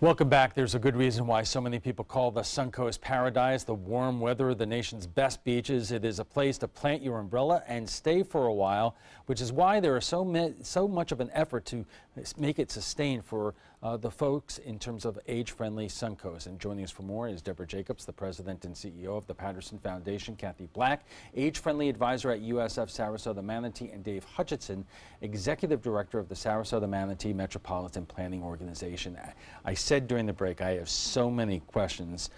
Welcome back. There's a good reason why so many people call the Suncoast paradise. The warm weather, the nation's best beaches. It is a place to plant your umbrella and stay for a while, which is why there is so much of an effort to make it sustained for the folks in terms of age-friendly Suncoast. And joining us for more is Deborah Jacobs, the president and CEO of the Patterson Foundation, Kathy Black, age-friendly advisor at USF Sarasota Manatee, and Dave Hutchinson, executive director of the Sarasota Manatee Metropolitan Planning Organization. I said during the break I have so many questions,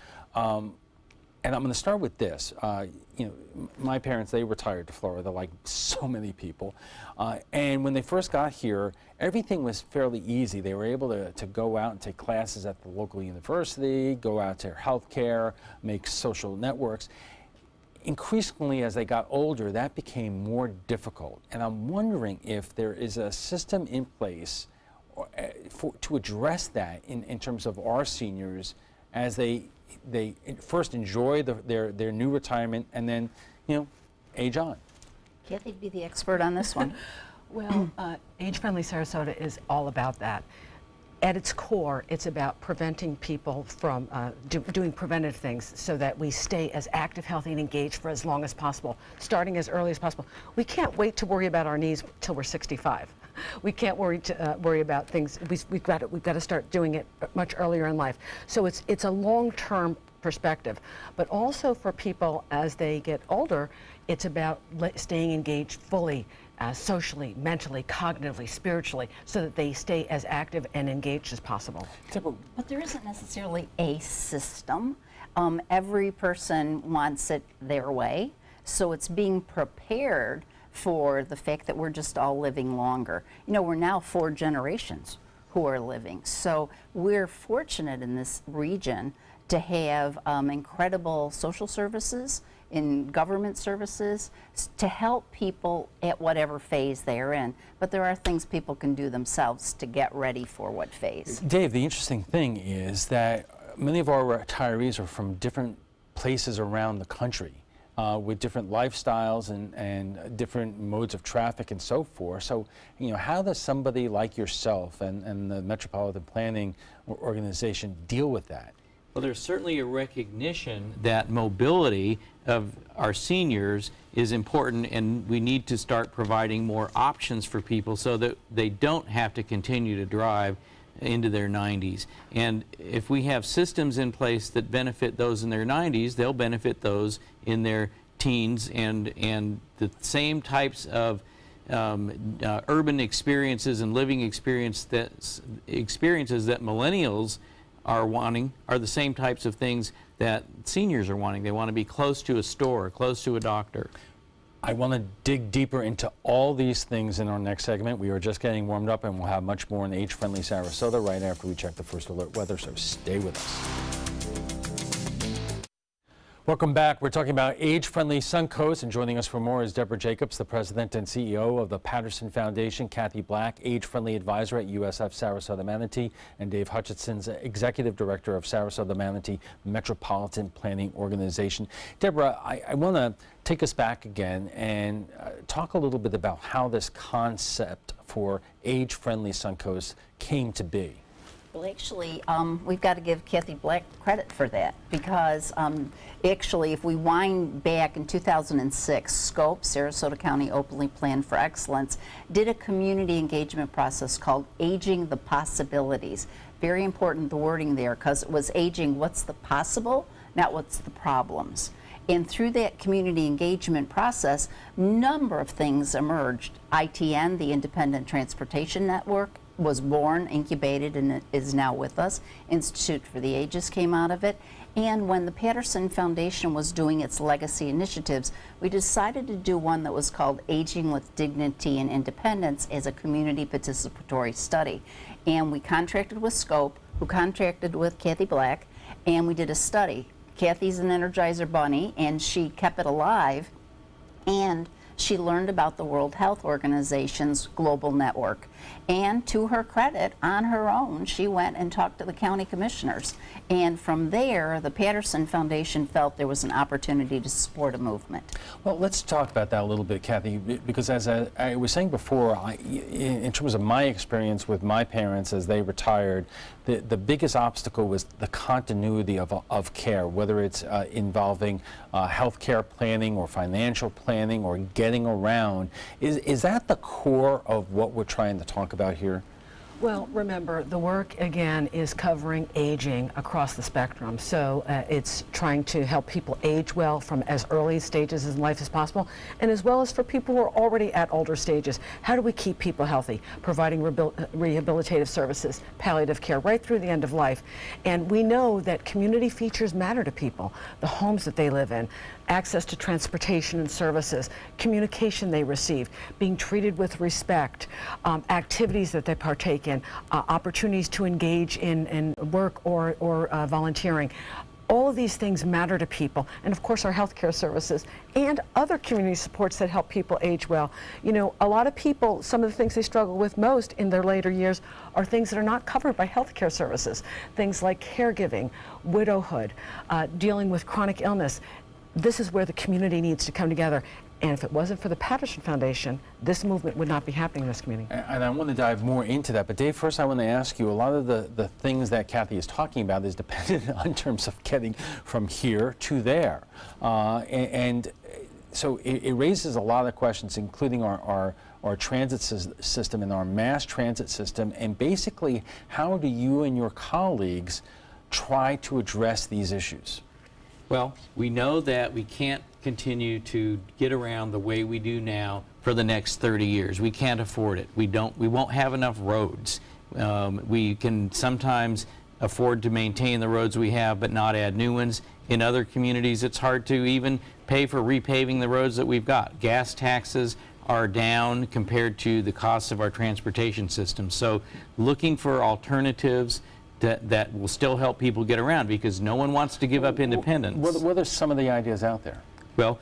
and I'm going to start with this. You know, my parents, they retired to Florida like so many people, and when they first got here, everything was fairly easy. They were able to go out and take classes at the local university, go out to healthcare, make social networks. Increasingly, as they got older, that became more difficult, and I'm wondering if there is a system in place to address that in terms of our seniors as they first enjoy their new retirement and then, you know, age on. Kathy'd be the expert on this one. Well, Age-Friendly Sarasota is all about that. At its core, it's about preventing people from doing preventative things so that we stay as active, healthy, and engaged for as long as possible, starting as early as possible. We can't wait to worry about our knees till we're 65. We can't worry about things. We've got to start doing it much earlier in life. So it's a long-term perspective, but also for people as they get older, it's about staying engaged fully, socially, mentally, cognitively, spiritually, so that they stay as active and engaged as possible. But there isn't necessarily a system. Every person wants it their way, so it's being prepared for the fact that we're just all living longer. You know, we're now 4 generations who are living, so we're fortunate in this region to have incredible social services, in government services, to help people at whatever phase they're in. But there are things people can do themselves to get ready for what phase. Dave, the interesting thing is that many of our retirees are from different places around the country with different lifestyles and different modes of traffic and so forth. So, you know, how does somebody like yourself and the Metropolitan Planning Organization deal with that? Well, there's certainly a recognition that mobility of our seniors is important, and we need to start providing more options for people so that they don't have to continue to drive into their 90s. And if we have systems in place that benefit those in their 90s, they'll benefit those in their teens, and the same types of urban experiences and living experiences that millennials are wanting are the same types of things that seniors are wanting. They want to be close to a store, close to a doctor. I want to dig deeper into all these things in our next segment. We are just getting warmed up, and we'll have much more in Age-Friendly Sarasota right after we check the first alert weather, so stay with us. Welcome back. We're talking about Age-Friendly Suncoast, and joining us for more is Deborah Jacobs, the president and CEO of the Patterson Foundation, Kathy Black, age-friendly advisor at USF Sarasota Manatee, and Dave Hutchinson, executive director of Sarasota Manatee Metropolitan Planning Organization. Deborah, I want to take us back again and talk a little bit about how this concept for Age-Friendly Suncoast came to be. Well, actually, we've got to give Kathy Black credit for that, because actually, if we wind back in 2006, SCOPE, Sarasota County Openly Planned for Excellence, did a community engagement process called Aging the Possibilities. Very important, the wording there, because it was aging what's the possible, not what's the problems. And through that community engagement process, a number of things emerged. ITN, the Independent Transportation Network, was born, incubated, and is now with us. Institute for the Ages came out of it. And when the Patterson Foundation was doing its legacy initiatives, we decided to do one that was called Aging with Dignity and Independence as a community participatory study. And we contracted with SCOPE, who contracted with Kathy Black, and we did a study. Kathy's an Energizer bunny, and she kept it alive, and she learned about the World Health Organization's global network. And to her credit, on her own, she went and talked to the county commissioners. And from there, the Patterson Foundation felt there was an opportunity to support a movement. Well, let's talk about that a little bit, Kathy, because as I was saying before, in terms of my experience with my parents as they retired, the biggest obstacle was the continuity of care, whether it's involving health care planning or financial planning or getting around. Is that the core of what we're trying to talk about here? Well, remember, the work, again, is covering aging across the spectrum. So it's trying to help people age well from as early stages in life as possible, and as well as for people who are already at older stages. How do we keep people healthy? Providing rehabilitative services, palliative care, right through the end of life. And we know that community features matter to people, the homes that they live in, access to transportation and services, communication they receive, being treated with respect, activities that they partake in, opportunities to engage in work or volunteering. All of these things matter to people, and of course our healthcare services and other community supports that help people age well. You know, a lot of people, some of the things they struggle with most in their later years are things that are not covered by healthcare services. Things like caregiving, widowhood, dealing with chronic illness. This is where the community needs to come together. And if it wasn't for the Patterson Foundation, this movement would not be happening in this community. And I want to dive more into that. But Dave, first I want to ask you, a lot of the things that Kathy is talking about is dependent on terms of getting from here to there. And so it raises a lot of questions, including our transit system and our mass transit system. And basically, how do you and your colleagues try to address these issues? Well, we know that we can't continue to get around the way we do now for the next 30 years. We can't afford it. We won't have enough roads. We can sometimes afford to maintain the roads we have but not add new ones. In other communities, it's hard to even pay for repaving the roads that we've got. Gas taxes are down compared to the costs of our transportation system. So looking for alternatives that will still help people get around, because no one wants to give up independence. What are some of the ideas out there? Well,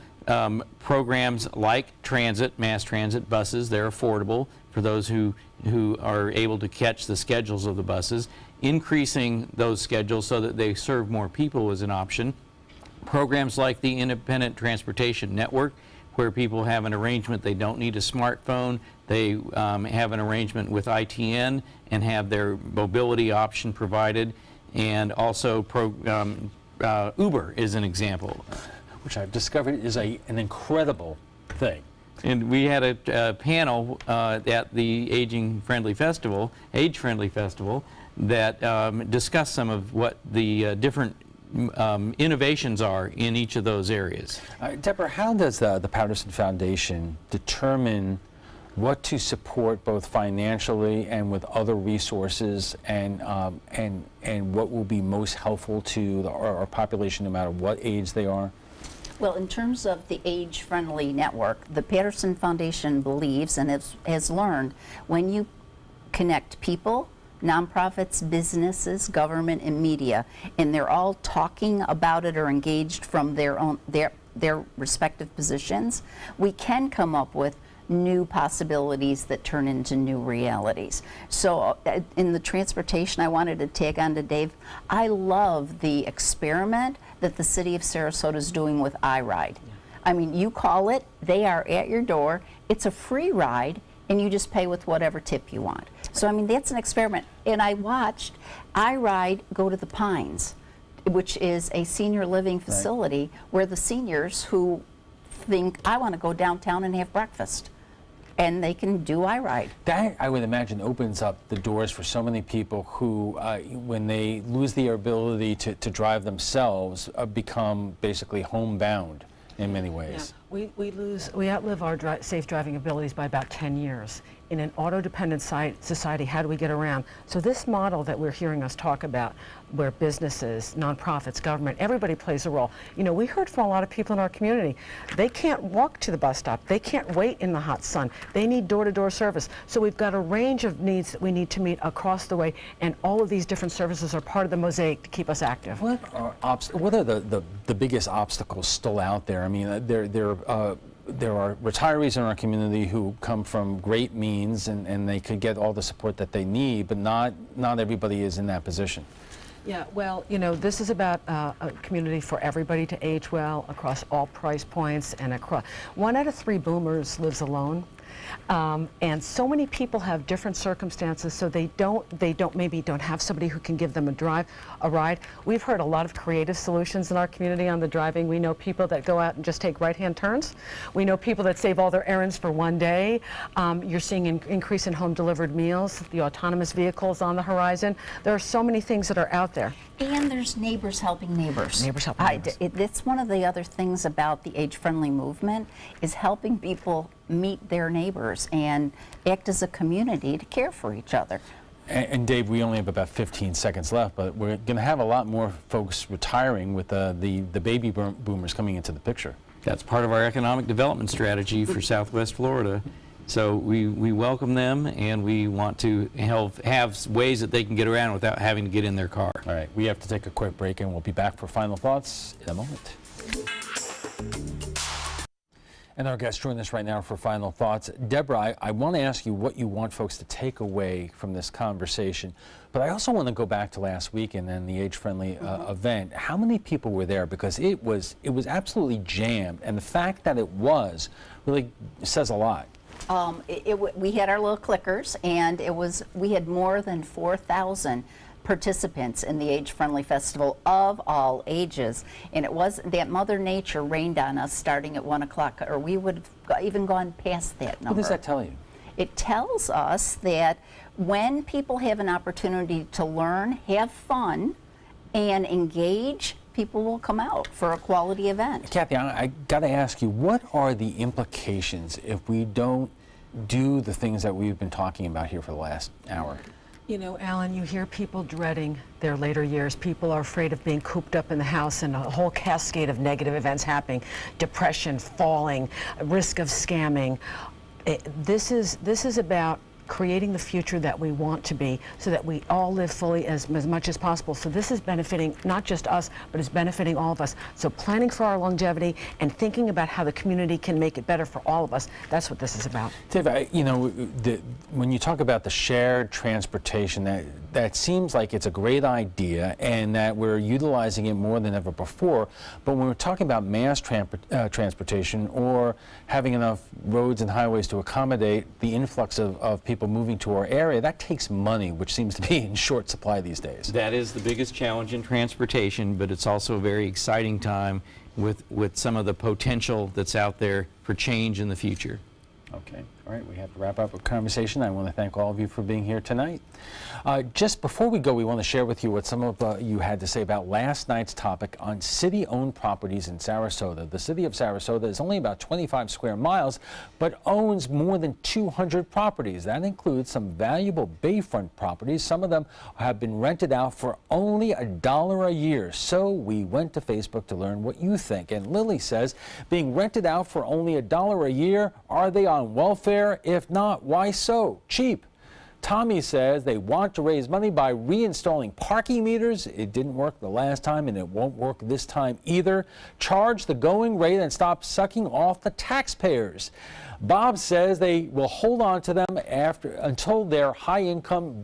programs like transit, mass transit, buses, they're affordable for those who are able to catch the schedules of the buses. Increasing those schedules so that they serve more people is an option. Programs like the Independent Transportation Network, where people have an arrangement, they don't need a smartphone, they have an arrangement with ITN and have their mobility option provided. And also Uber is an example. Which I've discovered is an incredible thing. And we had a panel at the AgeFriendly Festival, that discussed some of what the different innovations are in each of those areas. Deborah, how does the Patterson Foundation determine what to support both financially and with other resources, and what will be most helpful to our population no matter what age they are? Well, in terms of the age-friendly network, the Patterson Foundation believes and has learned when you connect people, nonprofits, businesses, government, and media, and they're all talking about it or engaged from their respective positions, we can come up with new possibilities that turn into new realities. So in the transportation, I wanted to tag on to Dave. I love the experiment that the city of Sarasota is doing with iRide. Yeah. I mean, you call it, they are at your door, it's a free ride, and you just pay with whatever tip you want. So I mean, that's an experiment. And I watched iRide go to the Pines, which is a senior living facility where the seniors who think, I want to go downtown and have breakfast, and they can do iRide. That, I would imagine, opens up the doors for so many people who, when they lose the ability to drive themselves, become basically homebound in many ways. Yeah. We outlive our safe driving abilities by about 10 years. In an auto-dependent society, how do we get around? So this model that we're hearing us talk about, where businesses, nonprofits, government, everybody plays a role. You know, we heard from a lot of people in our community, they can't walk to the bus stop, they can't wait in the hot sun, they need door-to-door service. So we've got a range of needs that we need to meet across the way, and all of these different services are part of the mosaic to keep us active. What are the biggest obstacles still out there? I mean, there are retirees in our community who come from great means and they could get all the support that they need, but not everybody is in that position. Yeah, well, you know, this is about a community for everybody to age well across all price points and across. 1 out of 3 boomers lives alone. And so many people have different circumstances, so they maybe don't have somebody who can give them a ride. We've heard a lot of creative solutions in our community on the driving. We know people that go out and just take right-hand turns. We know people that save all their errands for one day. You're seeing an increase in home-delivered meals, the autonomous vehicles on the horizon. There are so many things that are out there. And there's neighbors helping neighbors. Neighbors helping neighbors. That's one of the other things about the age-friendly movement, is helping people meet their neighbors and act as a community to care for each other. And Dave, we only have about 15 seconds left, but we're going to have a lot more folks retiring with the baby boomers coming into the picture. That's part of our economic development strategy for Southwest Florida. So we welcome them, and we want to have ways that they can get around without having to get in their car. All right, we have to take a quick break, and we'll be back for final thoughts in a moment. And our guests join us right now for final thoughts. Deborah, I want to ask you what you want folks to take away from this conversation, but I also want to go back to last weekend and the Age-Friendly event. How many people were there? Because it was absolutely jammed, and the fact that it was really says a lot. We had our little clickers, and we had more than 4,000 participants in the Age-Friendly Festival of all ages, and it was that Mother Nature rained on us starting at 1 o'clock, or we would have even gone past that number. What does that tell you? It tells us that when people have an opportunity to learn, have fun, and engage, people will come out for a quality event. Kathy, I got to ask you, what are the implications if we don't do the things that we've been talking about here for the last hour? You know, Alan, you hear people dreading their later years. People are afraid of being cooped up in the house and a whole cascade of negative events happening. Depression, falling, risk of scamming. This is about creating the future that we want to be so that we all live fully as much as possible. So this is benefiting not just us, but it's benefiting all of us. So planning for our longevity and thinking about how the community can make it better for all of us, that's what this is about. Dave, you know, when you talk about the shared transportation, that seems like it's a great idea and that we're utilizing it more than ever before. But when we're talking about mass transportation or having enough roads and highways to accommodate the influx of people moving to our area, that takes money, which seems to be in short supply these days. That is the biggest challenge in transportation, but it's also a very exciting time with some of the potential that's out there for change in the future. Okay. All right, we have to wrap up our conversation. I want to thank all of you for being here tonight. Just before we go, we want to share with you what some of you had to say about last night's topic on city-owned properties in Sarasota. The city of Sarasota is only about 25 square miles, but owns more than 200 properties. That includes some valuable bayfront properties. Some of them have been rented out for only $1 a year. So we went to Facebook to learn what you think. And Lily says, being rented out for only $1 a year, are they on welfare? If not, why so cheap? Tommy says they want to raise money by reinstalling parking meters. It didn't work the last time and it won't work this time either. Charge the going rate and stop sucking off the taxpayers. Bob says they will hold on to them until their high income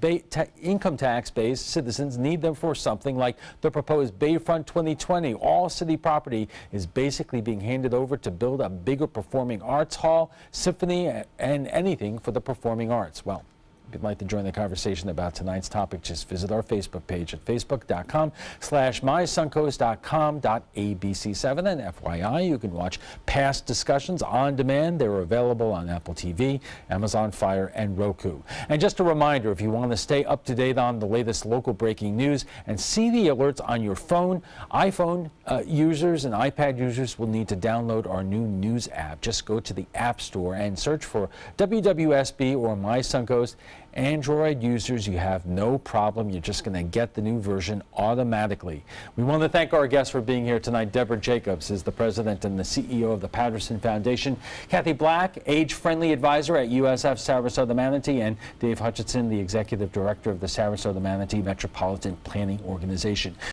tax-based citizens need them for something like the proposed Bayfront 2020. All city property is basically being handed over to build a bigger performing arts hall, symphony, and anything for the performing arts. Well, if you'd like to join the conversation about tonight's topic, just visit our Facebook page at facebook.com/mysuncoast.com.abc7. And FYI, you can watch past discussions on demand. They're available on Apple TV, Amazon Fire, and Roku. And just a reminder, if you want to stay up to date on the latest local breaking news and see the alerts on your phone, iPhone users and iPad users will need to download our new news app. Just go to the App Store and search for WWSB or My Suncoast. Android users, you have no problem. You're just going to get the new version automatically. We want to thank our guests for being here tonight. Deborah Jacobs is the president and the CEO of the Patterson Foundation. Kathy Black, age-friendly advisor at USF Sarasota Manatee, and Dave Hutchinson, the executive director of the Sarasota Manatee Metropolitan Planning Organization.